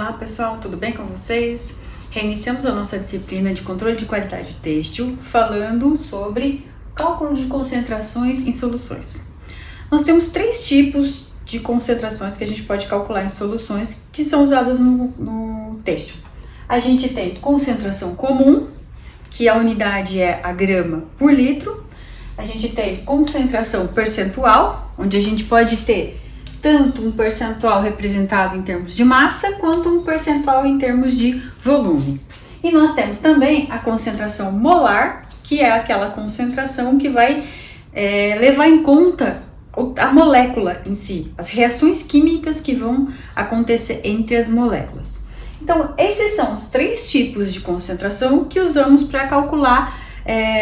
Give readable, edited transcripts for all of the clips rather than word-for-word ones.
Olá pessoal, tudo bem com vocês? Reiniciamos a nossa disciplina de controle de qualidade têxtil falando sobre cálculo de concentrações em soluções. Nós temos três tipos de concentrações que a gente pode calcular em soluções que são usadas no têxtil. A gente tem concentração comum, que a unidade é a grama por litro. A gente tem concentração percentual, onde a gente pode ter tanto um percentual representado em termos de massa, quanto um percentual em termos de volume. E nós temos também a concentração molar, que é aquela concentração que vai levar em conta a molécula em si, as reações químicas que vão acontecer entre as moléculas. Então, esses são os três tipos de concentração que usamos para calcular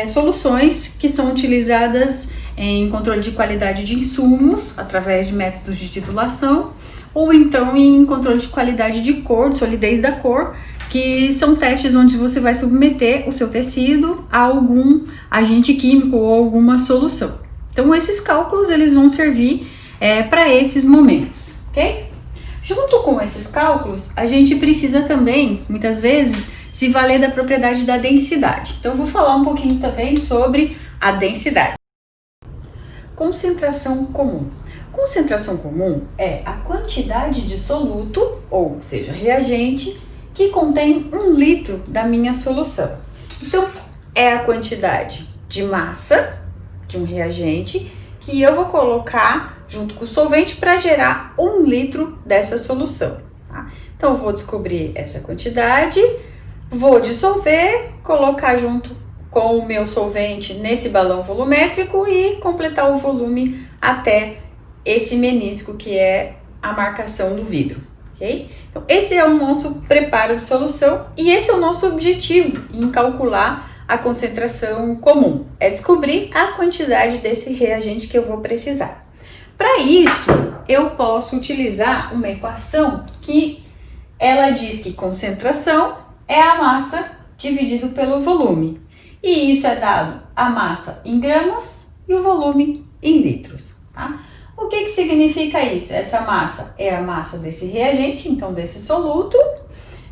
soluções que são utilizadas em controle de qualidade de insumos, através de métodos de titulação, ou então em controle de qualidade de cor, de solidez da cor, que são testes onde você vai submeter o seu tecido a algum agente químico ou alguma solução. Então, esses cálculos eles vão servir para esses momentos, ok? Junto com esses cálculos, a gente precisa também, muitas vezes, se valer da propriedade da densidade. Então, eu vou falar um pouquinho também sobre a densidade. Concentração comum. Concentração comum é a quantidade de soluto, ou seja, reagente, que contém 1 litro da minha solução. Então, é a quantidade de massa de um reagente que eu vou colocar junto com o solvente para gerar 1 litro dessa solução. Tá? Então, eu vou descobrir essa quantidade, vou dissolver, colocar junto com o meu solvente nesse balão volumétrico e completar o volume até esse menisco, que é a marcação do vidro, ok? Então, esse é o nosso preparo de solução e esse é o nosso objetivo em calcular a concentração comum, é descobrir a quantidade desse reagente que eu vou precisar. Para isso, eu posso utilizar uma equação que ela diz que concentração é a massa dividido pelo volume. E isso é dado a massa em gramas e o volume em litros, tá? O que significa isso? Essa massa é a massa desse reagente, então desse soluto,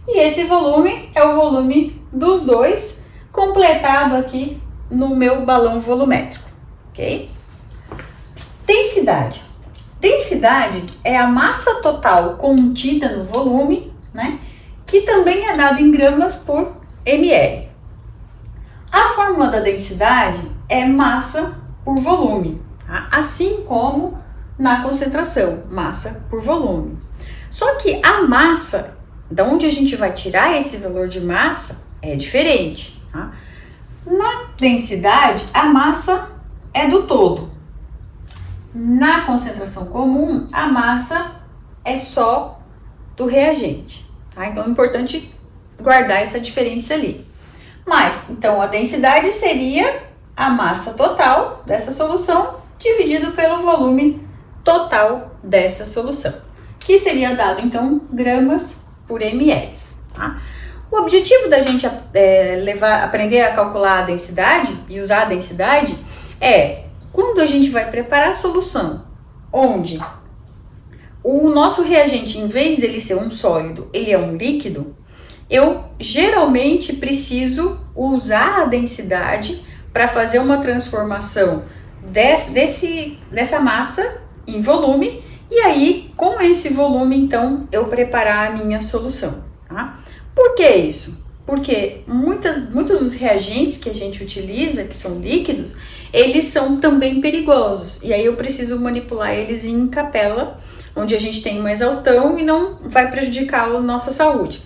e esse volume é o volume dos dois, completado aqui no meu balão volumétrico, ok? Densidade. Densidade é a massa total contida no volume, né? Que também é dado em gramas por ml. A fórmula da densidade é massa por volume, tá? Assim como na concentração, massa por volume. Só que a massa, da onde a gente vai tirar esse valor de massa, é diferente, tá? Na densidade, a massa é do todo. Na concentração comum, a massa é só do reagente, tá? Então é importante guardar essa diferença ali. Mas, então, a densidade seria a massa total dessa solução dividido pelo volume total dessa solução, que seria dado, então, gramas por ml. Tá? O objetivo da gente aprender a calcular a densidade e usar a densidade é quando a gente vai preparar a solução, onde o nosso reagente, em vez dele ser um sólido, ele é um líquido, eu geralmente preciso usar a densidade para fazer uma transformação dessa massa em volume e aí com esse volume então eu preparar a minha solução, tá? Por que isso? Porque muitos dos reagentes que a gente utiliza, que são líquidos, eles são também perigosos e aí eu preciso manipular eles em capela, onde a gente tem uma exaustão e não vai prejudicar a nossa saúde.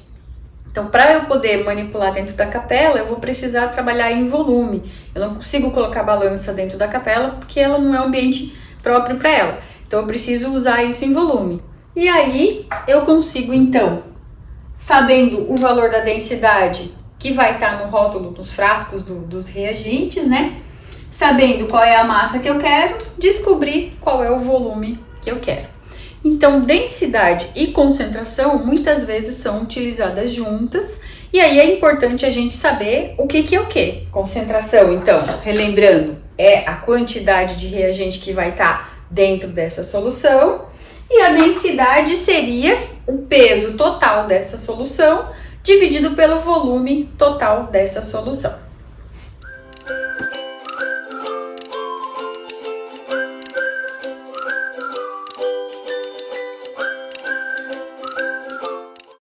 Então, para eu poder manipular dentro da capela, eu vou precisar trabalhar em volume. Eu não consigo colocar balança dentro da capela, porque ela não é um ambiente próprio para ela. Então, eu preciso usar isso em volume. E aí, eu consigo, então, sabendo o valor da densidade que vai estar no rótulo dos frascos dos reagentes, né? Sabendo qual é a massa que eu quero, descobrir qual é o volume que eu quero. Então, densidade e concentração muitas vezes são utilizadas juntas e aí é importante a gente saber o que é o que. Concentração, então, relembrando, é a quantidade de reagente que vai estar dentro dessa solução E a densidade seria o peso total dessa solução dividido pelo volume total dessa solução.